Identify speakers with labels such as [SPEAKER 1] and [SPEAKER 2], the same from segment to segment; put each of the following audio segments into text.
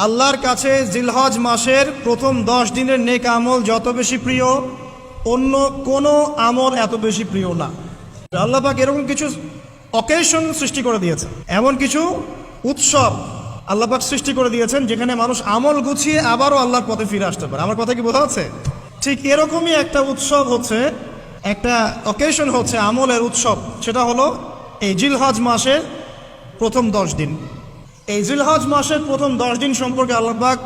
[SPEAKER 1] আল্লাহর কাছে জিলহজ মাসের প্রথম 10 দিনের নেক আমল যত বেশি প্রিয়, অন্য কোনো আমল এত বেশি প্রিয় না। আল্লাহ পাক এরকম কিছু অকেশন সৃষ্টি করে দিয়েছে, এমন কিছু উৎসব আল্লাহ পাক সৃষ্টি করে দিয়েছেন যেখানে মানুষ আমল গুছিয়ে আবারও আল্লাহর পথে ফিরে আসতে পারে। আমার কথা কি বোঝা যাচ্ছে? ঠিক এরকমই একটা উৎসব হচ্ছে, একটা অকেশন হচ্ছে আমলের উৎসব, সেটা হলো এই জিলহজ মাসের প্রথম 10 দিন। এই জিলহজ মাসের প্রথম 10 দিন সম্পর্কে আল্লাহ পাক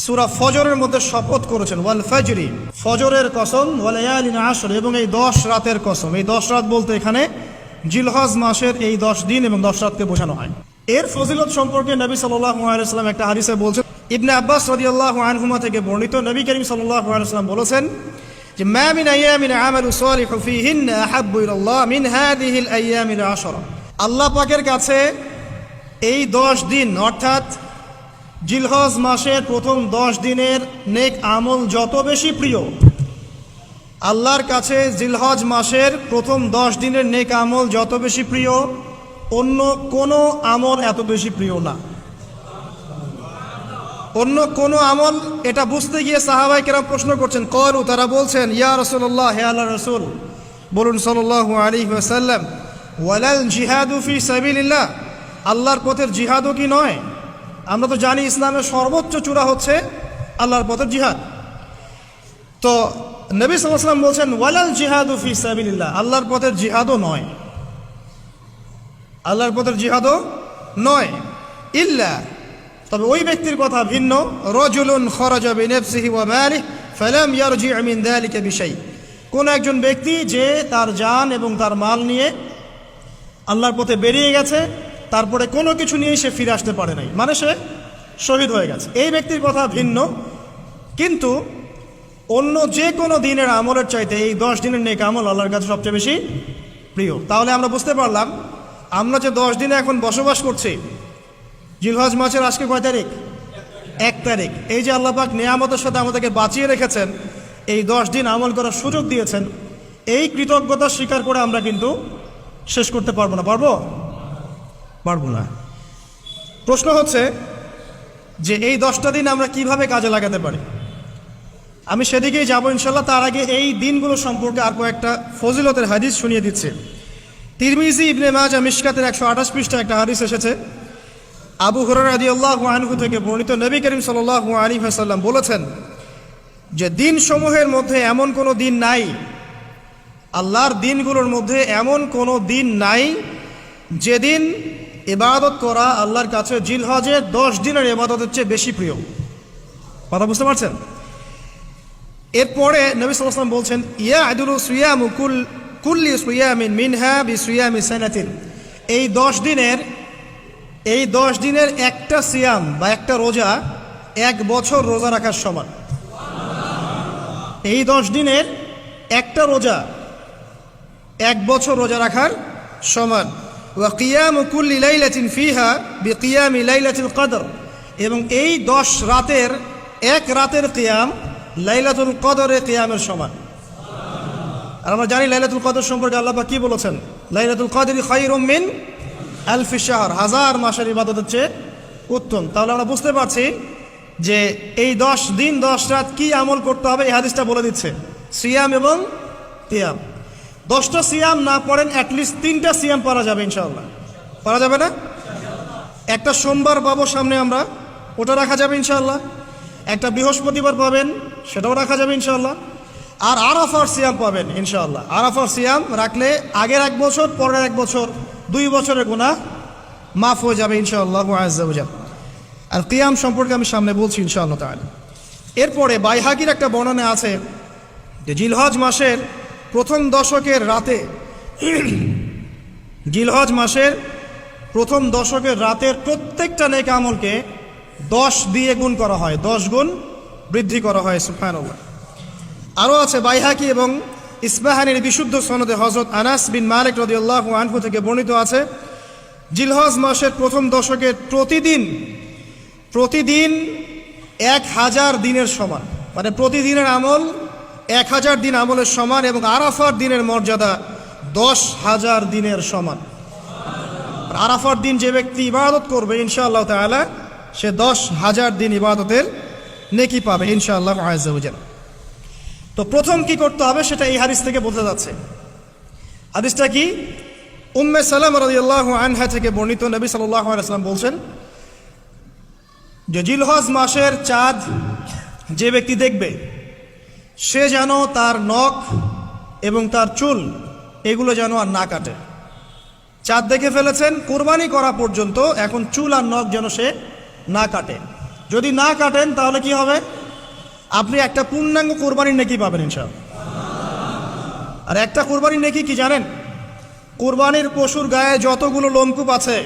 [SPEAKER 1] সূরা ফজরের মধ্যে শপথ করেছেন, ওয়াল ফাজরি, ফজরের কসম, ওয়া লায়ালিন আশর, এবং এই 10 রাতের কসম। এই 10 রাত বলতে এখানে জিলহজ মাসের এই 10 দিন এবং 10 রাতকে বোঝানো হয়। এর ফজিলত সম্পর্কে নবী সাল্লাল্লাহু আলাইহি ওয়াসাল্লাম একটা হাদিসে বলছেন, ইবনে আব্বাস রাদিয়াল্লাহু আনহুমা থেকে বর্ণিত, নবী করিম সাল্লাল্লাহু আলাইহি ওয়াসাল্লাম বলেছেন যে মা মিন আইয়ামিন আমালু সালিহু ফীহিন্না আহাব্বু ইলাল্লাহ মিন হাযিহিল আইয়ামিল আশরা। আল্লাহ পাকের কাছে এই 10 দিন অর্থাৎ জিলহজ মাসের প্রথম 10 দিনের নেক আমল যত বেশি প্রিয়, আল্লাহর কাছে জিলহজ মাসের প্রথম 10 দিনের নেক আমল যত বেশি প্রিয়, অন্য কোনো আমল এত বেশি প্রিয় না। অন্য কোনো আমল, এটা বুঝতে গিয়ে সাহাবায়ে কেরাম প্রশ্ন করছেন, ক্বালু, তারা বলছেন, ইয়া রাসূলুল্লাহ, হে আল্লাহর রাসূল, বলুন সাল্লাল্লাহু আলাইহি ওয়াসাল্লাম, ওয়ালাল জিহাদু ফি সাবিলিল্লাহ, আল্লাহর পথের জিহাদও কি নয়? আমরা তো জানি ইসলামের সর্বোচ্চ চূড়া হচ্ছে আল্লাহর পথের জিহাদ। তো নবী সাল্লাল্লাহু আলাইহি ওয়াসাল্লাম বলছেন, ওয়ালাল জিহাদু ফি সাবিলিল্লাহ, আল্লাহর পথের জিহাদও নয়, আল্লাহর পথের জিহাদও নয়, ইল্লা, তবে ওই ব্যক্তির কথা ভিন্ন, রাজুলুন খারাজা বিনাফসিহি ওয়া মালিহি ফালাম ইয়ারজি' মিন যালিকা বিশাই, কোন একজন ব্যক্তি যে তার জান এবং তার মাল নিয়ে আল্লাহর পথে বেরিয়ে গেছে, তারপরে কোনো কিছু নিয়ে সে ফিরে আসতে পারে নাই, মানে সে শহীদ হয়ে গেছে, এই ব্যক্তির কথা ভিন্ন। কিন্তু অন্য যে কোনো দিনের আমলের চাইতে এই 10 দিনের নেক আমল আল্লাহর কাছে সবচেয়ে বেশি প্রিয়। তাহলে আমরা বুঝতে পারলাম, আমরা যে 10 দিনে এখন বসবাস করছি, জিলহজ মাসের আজকে কয় তারিখ? 1 তারিখ। এই যে আল্লাহ পাক নিয়ামতের সাথে আমাদেরকে বাঁচিয়ে রেখেছেন, এই 10 দিন আমল করার সুযোগ দিয়েছেন, এই কৃতজ্ঞতা স্বীকার করে আমরা কিন্তু শেষ করতে পারবো না। পারবো না। প্রশ্ন হচ্ছে যে এই 10টা দিন আমরা কিভাবে কাজে লাগাতে পারি। আমি সেদিকেই যাবো ইনশাল্লাহ। তার আগে এই দিনগুলো সম্পর্কে আর কয়েকটা ফজিলতের হাদিস শুনিয়ে দিচ্ছে। তিরমিজি, ইবনে মাজাহ, মিশকাতের 128 পৃষ্ঠা একটা হাদিস এসেছে, আবু হুরায়রা রাদিয়াল্লাহু আনহু থেকে বর্ণিত, নবী করিম সাল্লাল্লাহু আলাইহি ওয়াসাল্লাম বলেছেন যে দিনসমূহের মধ্যে এমন কোনো দিন নাই, আল্লাহর দিনগুলোর মধ্যে এমন কোনো দিন নাই যেদিন ইবাদত করা আল্লাহর কাছে জিলহজের 10 দিনের ইবাদতের চেয়ে বেশি প্রিয়। কথা বুঝতে পারছেন? এরপরে নবী সাল্লাল্লাহু আলাইহি ওয়াসাল্লাম বলছেন, ইয়াদুলু সিয়ামু কুল্লি সিয়ামিন মিনহা বিসিয়ামি সানাতিন, এই 10 দিনের একটা সিয়াম বা একটা রোজা 1 বছর রোজা রাখার সমান। এই 10 দিনের একটা রোজা 1 বছর রোজা রাখার সমান। ওয়া কিয়ামু কুল্লি লাইলাতিন ফিহা বিকিয়ামি লাইলাতুল কদর, এবং এই 10 রাতের এক রাতের কিয়াম লাইলাতুল কদরের কিয়ামের সমান। আর আমরা জানি লাইলাতুল কদর সম্পর্কে আল্লাহ পাক কি বলেছেন, লাইলাতুল কদরি খায়রুম মিন আলফি শাহর, 1000 মাসের ইবাদতের চেয়ে উত্তম। তাহলে আমরা বুঝতে পারছি যে এই 10 দিন 10 রাত কি আমল করতে হবে, এই হাদিসটা বলে দিচ্ছে, সিয়াম এবং কিয়াম। 10টা সিয়াম না পড়েন, অ্যাটলিস্ট 3টা সিয়াম পড়া যাবে ইনশাআল্লাহ। পড়া যাবে না? একটা সোমবার পাবো সামনে আমরা, ওটা রাখা যাবে ইনশাআল্লাহ। একটা বৃহস্পতিবার পাবেন, সেটাও রাখা যাবে ইনশাআল্লাহ। আর আরাফার সিয়াম পাবেন ইনশাআল্লাহ। আরাফার সিয়াম রাখলে আগের 1 বছর, পরের 1 বছর, 2 বছরের গুনাহ মাফ হয়ে যাবে ইনশাআল্লাহ আযজা ওয়া জাল। আর কিয়াম সম্পর্কে আমি সামনে বলছি ইনশাআল্লাহ তাআলা। এরপরে বাইহাকির একটা বর্ণনা আছে যে জিলহজ মাসের প্রথম দশকের রাতে, জিলহজ মাসের প্রথম দশকের রাতের প্রত্যেকটা নেক আমলকে 10 দিয়ে গুণ করা হয়, 10 গুণ বৃদ্ধি করা হয়। সুবহানাল্লাহ। আরও আছে বাইহাকি এবং ইসবাহানির বিশুদ্ধ সনদে হযরত আনাস বিন মালিক রাদিয়াল্লাহু আনহু থেকে বর্ণিত আছে, জিলহজ মাসের প্রথম দশকের প্রতিদিন 1000 দিনের সমান, মানে প্রতিদিনের আমল 1000 দিন আমলের সমান, এবং আরাফার দিনের মর্যাদা 10,000 দিনের সমান। আরাফার দিন যে ব্যক্তি ইবাদত করবে ইনশাআল্লাহ তাআলা সে 10,000 দিন ইবাদতের নেকি পাবে ইনশাআল্লাহ আযজা ওয়া জাল্লা। তো প্রথম কি করতে হবে সেটা এই হাদিস থেকে বোঝা যাচ্ছে। হাদিসটা কি? উম্মে সালামা রাদিয়াল্লাহু আনহা থেকে বর্ণিত, নবী সাল্লাল্লাহু আলাইহি ওয়াসাল্লাম বলছেন যে জিলহজ মাসের চাঁদ যে ব্যক্তি দেখবে সে যেন তার নখ এবং তার চুল এগুলো যেন আর না কাটে। চাঁদ দেখে ফেলেছেন, কুরবানি করা পর্যন্ত এখন চুল আর নখ যেন সে না কাটে। যদি না কাটেন তাহলে কি হবে? আপনি একটা পূর্ণাঙ্গ কোরবানির নেকি পাবেন ইনশাআল্লাহ। আর একটা কোরবানির নেকি কি জানেন? কোরবানির পশুর গায়ে যতগুলো লোমকূপ আছে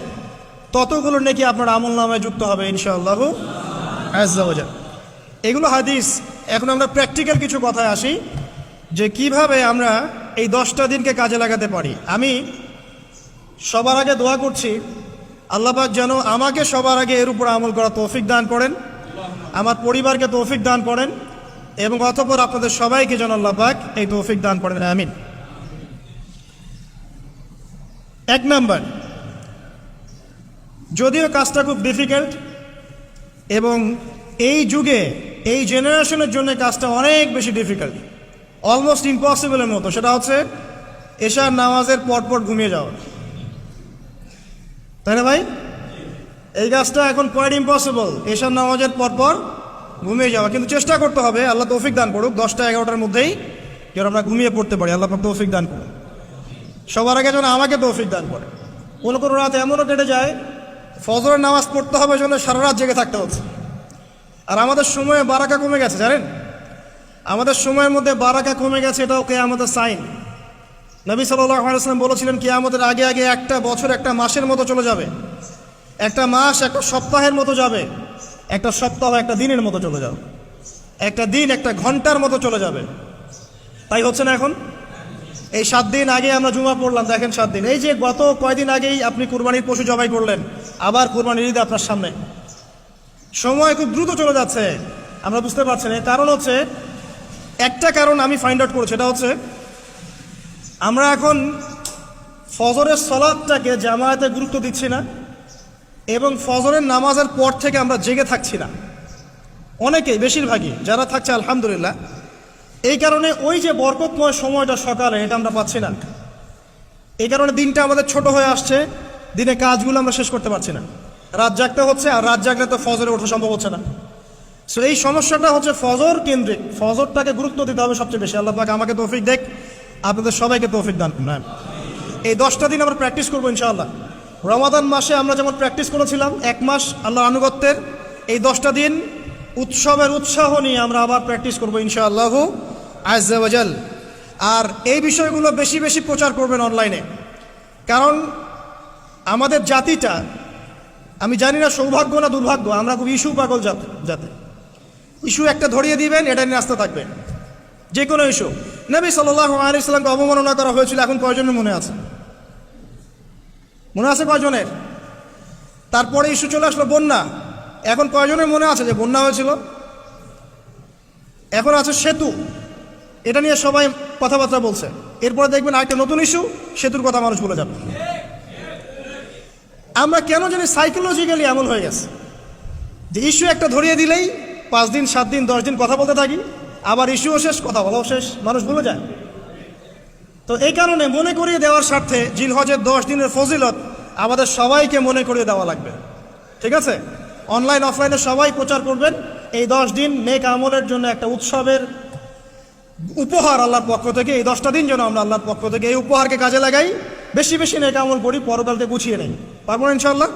[SPEAKER 1] ততগুলো নেকি আপনার আমলনামায় যুক্ত হবে ইনশাআল্লাহ আযজা ওয়া জাল্লা। এগুলো হাদিস। এখন আমরা প্র্যাকটিক্যাল কিছু কথায় আসি যে কিভাবে আমরা এই 10টা দিনকে কাজে লাগাতে পারি। আমি সবার আগে দোয়া করছি আল্লাহ পাক যেন আমাকে সবার আগে এর উপর আমল করা তৌফিক দান করেন, আমার পরিবারকে তৌফিক দান করেন, এবং অতঃপর আপনাদের সবাইকে যেন আল্লাহ পাক এই তৌফিক দান করেন, আমিন। 1 নাম্বার, যদিও কাজটা খুব ডিফিকাল্ট এবং এই যুগে এই জেনারেশনের জন্য কাজটা অনেক বেশি ডিফিকাল্ট, অলমোস্ট ইম্পসিবলের মতো, সেটা হচ্ছে এশার নামাজের পরপর ঘুমিয়ে যাওয়া, তাই না ভাই? এই কাজটা এখন কোয়াইট ইম্পসিবল, এশার নামাজের পরপর ঘুমিয়ে যাওয়া। কিন্তু চেষ্টা করতে হবে, আল্লাহ তৌফিক দান করুক, 10টা-11টার মধ্যেই যেন আমরা ঘুমিয়ে পড়তে পারি। আল্লাহ পাক তৌফিক দান করুন, সবার আগে যেন আমাকে তৌফিক দান করে। কোনো কোনো রাত এমনও কেটে যায় ফজরের নামাজ পড়তে হবে জন্য সারা রাত জেগে থাকতে হচ্ছে। আর আমাদের সময়ে বারাকা কমে গেছে, জানেন? আমাদের সময়ের মধ্যে বারাকা কমে গেছে, এটাও কিয়ামতের সাইন। নবী সাল্লাল্লাহু আলাইহি ওয়াসাল্লাম বলেছিলেন কিয়ামতের আগে আগে একটা বছর একটা মাসের মতো চলে যাবে, একটা মাস একটা সপ্তাহের মতো যাবে, একটা সপ্তাহ একটা দিনের মতো চলে যাবে, একটা দিন একটা ঘন্টার মতো চলে যাবে। তাই হচ্ছে না এখন? এই 7 দিন আগে আমরা জুমা পড়লাম, দেখেন 7 দিন, এই যে গত কয়দিন আগেই আপনি কুরবানির পশু জবাই করলেন, আবার কুরবানির ঈদ আপনার সামনে। সময় খুব দ্রুত চলে যাচ্ছে, আমরা বুঝতে পারছি না। কারণ হচ্ছে, একটা কারণ আমি ফাইন্ড আউট করেছি, এটা হচ্ছে আমরা এখন ফজরের সালাতটাকে জামায়াতে গুরুত্ব দিচ্ছি না, এবং ফজরের নামাজের পর থেকে আমরা জেগে থাকছি না। অনেকেই, বেশিরভাগই যারা থাকছে আলহামদুলিল্লাহ। এই কারণে ওই যে বরকতময় সময়টা সকালে, এটা আমরা পাচ্ছি না। এই কারণে দিনটা আমাদের ছোট হয়ে আসছে, দিনে কাজগুলো আমরা শেষ করতে পারছি না, রাত জাগতে হচ্ছে, আর রাত জাগলে তো ফজরে ওঠা সম্ভব হচ্ছে না। সো এই সমস্যাটা হচ্ছে ফজর কেন্দ্রিক, ফজরটাকে গুরুত্ব দিতে হবে সবচেয়ে বেশি। আল্লাহ পাক আমাকে তৌফিক দেখ, আপনাদের সবাইকে তৌফিক দান করুন। এই 10টা দিন আমরা প্র্যাকটিস করবো ইনশাআল্লাহ। রমাদান মাসে আমরা যেমন প্র্যাকটিস করেছিলাম 1 মাস আল্লাহর আনুগত্যের, এই 10টা দিন উৎসবের উৎসাহ নিয়ে আমরা আবার প্র্যাকটিস করবো ইনশাআল্লাহু আযজা ওয়া জাল। আর এই বিষয়গুলো বেশি বেশি প্রচার করবেন অনলাইনে, কারণ আমাদের জাতিটা, আমি জানি না সৌভাগ্য না দুর্ভাগ্য, আমরা খুব ইস্যু পাগল যাতে ইস্যু একটা ধরিয়ে দিবেন, এটা নিয়ে আসতে থাকবেন, যে কোনো ইস্যু। নবী সাল্লাল্লাহু আলাইহি ওয়াসাল্লামকে অবমাননা করা হয়েছিল, এখন কয়জনের মনে আছে? মনে আছে কয়জনের? তারপরে ইস্যু চলে আসলো বন্যা, এখন কয়জনের মনে আছে যে বন্যা হয়েছিল? এখন আছে সেতু, এটা নিয়ে সবাই কথাবার্তা বলছে। এরপরে দেখবেন আরেকটা নতুন ইস্যু, সেতুর কথা মানুষ বলে যাবে। আমরা কেন জানি সাইকোলজিক্যালি এমন হয়ে গেছে যে ইস্যু একটা ধরিয়ে দিলেই 5 দিন 7 দিন 10 দিন কথা বলতে থাকি, আবার ইস্যুও শেষ, কথা বলাও শেষ, মানুষ ভুলে যায়। তো এই কারণে মনে করিয়ে দেওয়ার স্বার্থে জিলহজের 10 দিনের ফজিলত আমাদের সবাইকে মনে করিয়ে দেওয়া লাগবে, ঠিক আছে? অনলাইন অফলাইনে সবাই প্রচার করবেন। এই 10 দিন নেক আমলের জন্য একটা উৎসবের উপহার আল্লাহর পক্ষ থেকে, এই 10টা দিন যেন আমরা আল্লাহর পক্ষ থেকে এই উপহারকে কাজে লাগাই, বেশি বেশি নেক আমল করি, পরকালকে গুছিয়ে নেই। পারবো না ইনশাআল্লাহ?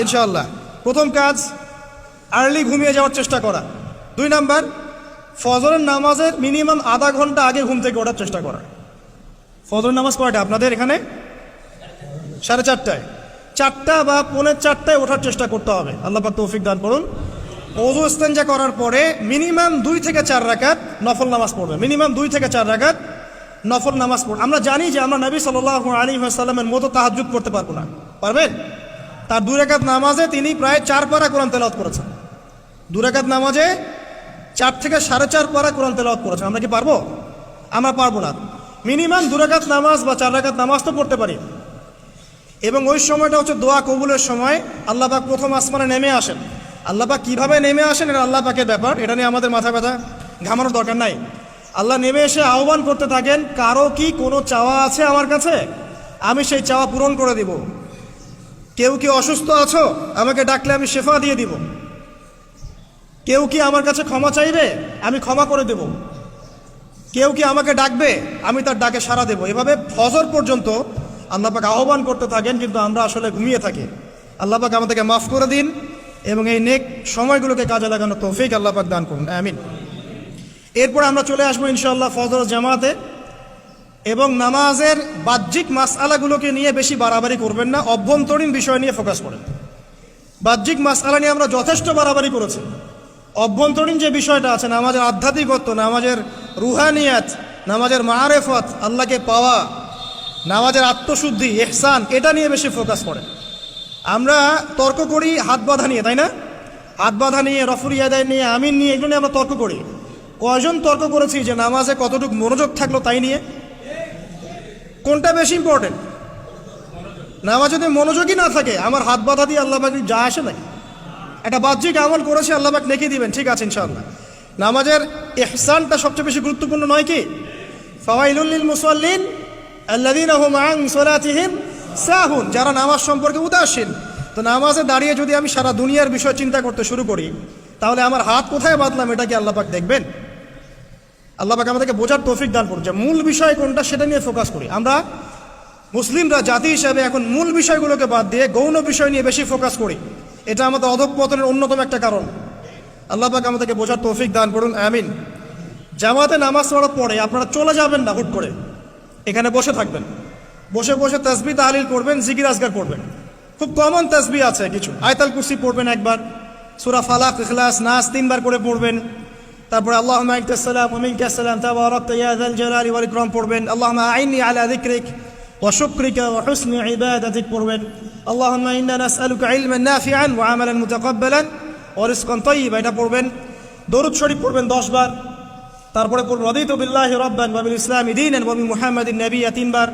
[SPEAKER 1] ইনশাআল্লাহ। প্রথম কাজ, আর্লি ঘুমিয়ে যাওয়ার চেষ্টা করা। 2 নাম্বার, ফজরের নামাজের মিনিমাম আধা ঘন্টা আগে ঘুম থেকে ওঠার চেষ্টা করা। ফজরের নামাজ কয়টা আপনাদের এখানে? 4:30টায়। 4টা বা 4:45টায় ওঠার চেষ্টা করতে হবে। আল্লাহ পাক তৌফিক দান করুন। ওযু ইস্তেনজা করার পরে মিনিমাম 2 থেকে 4 রাকাত নফল নামাজ পড়বে, মিনিমাম 2 থেকে 4 রাকাত নফল নামাজ পড়বে। আমরা জানি যে আমরা নবী সাল্লাল্লাহু আলাইহি ওয়াসাল্লামের মতো তাহাজ্জুদ পড়তে পারবো না, পারবেন? তার 2 রাকাত নামাজে তিনি প্রায় 4 পারা কোরআন তেলাওয়াত করেছেন। 2 রাকাত নামাজে 4 থেকে 4.5 পারা কোরআন তেলাওয়াত করেছেন। আমরা কি পারবো? আমরা পারবো না। মিনিমাম 2 রাকাত নামাজ বা 4 রাকাত নামাজ তো পড়তে পারি। এবং ওই সময়টা হচ্ছে দোয়া কবুলের সময়। আল্লাহ পাক প্রথম আসমানে নেমে আসেন। আল্লাহ পাক কীভাবে নেমে আসেন এটা আল্লাহ পাকের ব্যাপার, এটা নিয়ে আমাদের মাথা ব্যথা ঘামানোর দরকার নাই। আল্লাহ নেমে এসে আহ্বান করতে থাকেন, কারো কি কোনো চাওয়া আছে আমার কাছে, আমি সেই চাওয়া পূরণ করে দিব। কেউ কি অসুস্থ আছো, আমাকে ডাকলে আমি শেফা দিয়ে দিব। কেউ কি আমার কাছে ক্ষমা চাইবে, আমি ক্ষমা করে দেব। কেউ কি আমাকে ডাকবে, আমি তার ডাকে সাড়া দেব। এভাবে ফজর পর্যন্ত আল্লাহ পাক আহ্বান করতে থাকেন, কিন্তু আমরা আসলে ঘুমিয়ে থাকি। আল্লাহ পাক আমাদেরকে মাফ করে দিন এবং এই নেক সময়গুলোকে কাজে লাগানোর তৌফিক আল্লাহ পাক দান করুন, আমিন। এরপর আমরা চলে আসবো ইনশাআল্লাহ ফজর জামাতে। এবং নামাজের বাহ্যিক মাসআলাগুলোকে নিয়ে বেশি বাড়াবাড়ি করবেন না, অভ্যন্তরীণ বিষয় নিয়ে ফোকাস করেন। বাহ্যিক মাসআলা নিয়ে আমরা যথেষ্ট বাড়াবাড়ি করেছি। অভ্যন্তরীণ যে বিষয়টা আছে, নামাজের আধ্যাত্মিকত্ব, নামাজের রুহানিয়াত, নামাজের মাআরিফত, আল্লাহকে পাওয়া, নামাজের আত্মশুদ্ধি, ইহসান, এটা নিয়ে বেশি ফোকাস করেন। আমরা তর্ক করি হাত বাঁধা নিয়ে, তাই না? হাত বাঁধা নিয়ে, রফুল ইয়াদাইন নিয়ে, আমিন নিয়ে, এগুলো নিয়ে আমরা তর্ক করি। কয়জন তর্ক করেছি যে নামাজে কতটুকু মনোযোগ থাকলো তাই নিয়ে? কোনটা বেশি ইম্পর্টেন্ট? নামাজ যদি মনোযোগই না থাকে, আমার হাত বাঁধা দিয়ে আল্লাহ পাক যা আসে নাকি? একটা বাহ্যিক আমল করেছে, আল্লাহ পাক নেকি দিবেন, ঠিক আছে ইনশাআল্লাহ। নামাজের ইহসানটা সবচেয়ে বেশি গুরুত্বপূর্ণ নয় কি? ফাওয়াইলুল লিল মুসাল্লিন আল্লাযীনা হুম আন সালাতিহিম সাহুন, যারা নামাজ সম্পর্কে উদাসীন। তো নামাজে দাঁড়িয়ে যদি আমি সারা দুনিয়ার বিষয় চিন্তা করতে শুরু করি, তাহলে আমার হাত কোথায় বাঁধলাম এটা কি আল্লাহ পাক দেখবেন? আল্লাহ পাক আমাদেরকে বোঝার তৌফিক দান করুন যে মূল বিষয় কোনটা সেটা নিয়ে ফোকাস করি। আমরা মুসলিমরা জাতি হিসাবে এখন মূল বিষয়গুলোকে বাদ দিয়ে গৌণ বিষয় নিয়ে বেশি ফোকাস করি। এটা আমাদের অধঃপতনের অন্যতম একটা কারণ। আল্লাহ পাক আমাদেরকে বোঝার তৌফিক দান করুন, আমিন। জামাতে নামাজ পড়ার পরে আপনারা চলে যাবেন না হুট করে, এখানে বসে থাকবেন। বসে বসে তাসবিহ তাহলিল করবেন, জিকির আজকার করবেন। খুব কমন তাসবিহ আছে কিছু, আয়াতুল কুরসি পড়বেন একবার, সূরা ফালাক, ইখলাস, নাস 3 বার করে পড়বেন। তারপরে আল্লাহুম্মা আনতাস সালাম ওয়া মিনকাস সালাম তাবারাকতা ইয়া যাল জালালি ওয়াল ইকরাম পড়বেন। আল্লাহুম্মা আইন্নি আলা যিকরিক ওয়া শুকরিকা ওয়া হুসনি ইবাদাতিক পড়বেন। আল্লাহুম্মা ইন্না নাসআলুকা ইলমান নাফিআন ওয়া আমালান মুতাকাব্বালান ওয়া রিজকান তাইয়্যিবা, এটা পড়বেন। দরুদ শরীফ পড়বেন 10 বার। তারপরে পড়বেন রাদিতু বিল্লাহি রাব্বান ওয়া বিল ইসলামি দীনান ওয়া বি মুহাম্মাদিন নাবিয়্যা 3 বার।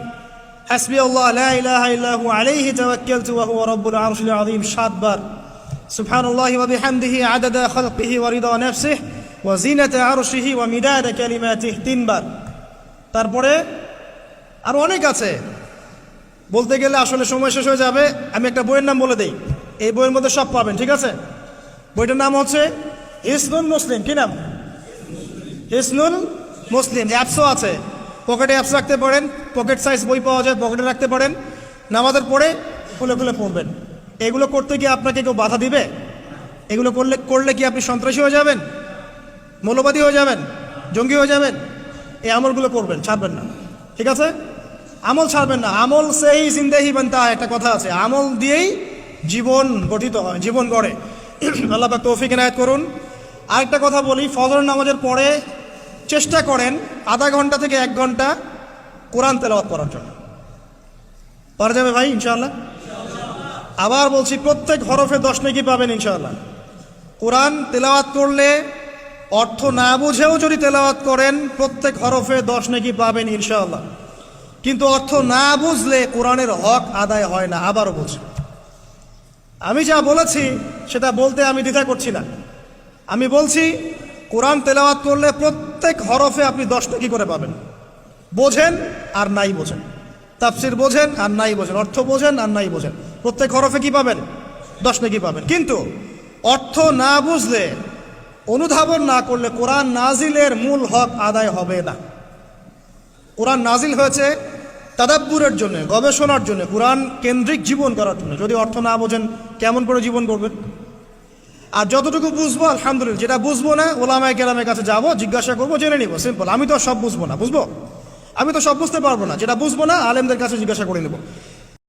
[SPEAKER 1] হাসবি আল্লাহ লা ইলাহা ইল্লা হু আলাইহি তাওয়াক্কালতু ওয়া হুয়া রাব্বুল আরশিল আযীম 7 বার। সুবহানাল্লাহি ওয়া বিহামদিহি আদাদা খালকিহি ওয়া রিদা নাফসিহি ওয়া জিনাতা আরশিহি ওয়া মিদাদা কালিমাতিহি 3 বার। তারপরে আর অনেক আছে, বলতে গেলে আসলে সময় শেষ হয়ে যাবে। আমি একটা বইয়ের নাম বলে দেই, এই বইয়ের মধ্যে সব পাবেন, ঠিক আছে? বইটার নাম হচ্ছে হিসনুল মুসলিম। কি নাম? হিসনুল মুসলিম। অ্যাপসও আছে, পকেটে অ্যাপস রাখতে পারেন, পকেট সাইজ বই পাওয়া যায়, পকেটে রাখতে পারেন। নামাজের পরে খুলে খুলে পড়বেন। এগুলো করতে গিয়ে আপনাকে কেউ বাধা দিবে? এগুলো করলে কি আপনি সন্ত্রাসী হয়ে যাবেন, মৌলবাদী হয়ে যাবেন, জঙ্গি হয়ে যাবেন? এই আমলগুলো করবেন, ছাড়বেন না, ঠিক আছে? আমল ছাড়বেন না। আমল সেই জিন্দেহি বানতা, একটা কথা আছে, আমল দিয়েই জীবন গঠিত হয়, জীবন গড়ে। আল্লাহ পাক তৌফিক ইনায়াত করুন। আরেকটা কথা বলি, ফজর নামাজের পরে চেষ্টা করেন আধা ঘন্টা থেকে 1 ঘন্টা কোরআন তেলাওয়াত করার জন্য। পারা যাবে ভাই ইনশাআল্লাহ? আবার বলছি, প্রত্যেক হরফে 10 নেকি পাবেন ইনশাআল্লাহ। কোরআন তেলাওয়াত করলে, অর্থ না বুঝেও যদি তেলাওয়াত করেন, প্রত্যেক হরফে 10 নেকি পাবেন ইনশাআল্লাহ। কিন্তু অর্থ না বুঝলে কোরআনের হক আদায় হয় না। আবারও বলছি, আমি যা বলেছি সেটা বলতে আমি দ্বিধা করছি না। আমি বলছি কোরআন তেলাওয়াত করলে প্রত্যেক হরফে আপনি 10 নেকি করে পাবেন। বোঝেন আর নাই বোঝেন, তাফসির বোঝেন আর নাই বোঝেন, অর্থ বোঝেন আর নাই বোঝেন, প্রত্যেক হরফে কি পাবেন? 10 নেকি পাবেন। কিন্তু অর্থ না বুঝলে, অনুধাবন না করলে কোরআন নাজিলের মূল হক আদায় হবে না। কোরআন নাজিল হয়েছে তাদাব্বুরের জন্য, গবেষণার জন্য, কোরআন কেন্দ্রিক জীবন করার জন্য। যদি অর্থ না বোঝেন কেমন করে জীবন করবেন? আর যতটুকু বুঝবো আলহামদুলিল্লাহ, যেটা বুঝবো না ওলামায়ে কেরামের কাছে যাবো, জিজ্ঞাসা করবো, জেনে নিব, সিম্পল। আমি তো সব বুঝবো না, বুঝবো? আমি তো সব বুঝতে পারবো না। যেটা বুঝবো না আলেমদের কাছে জিজ্ঞাসা করে নেব।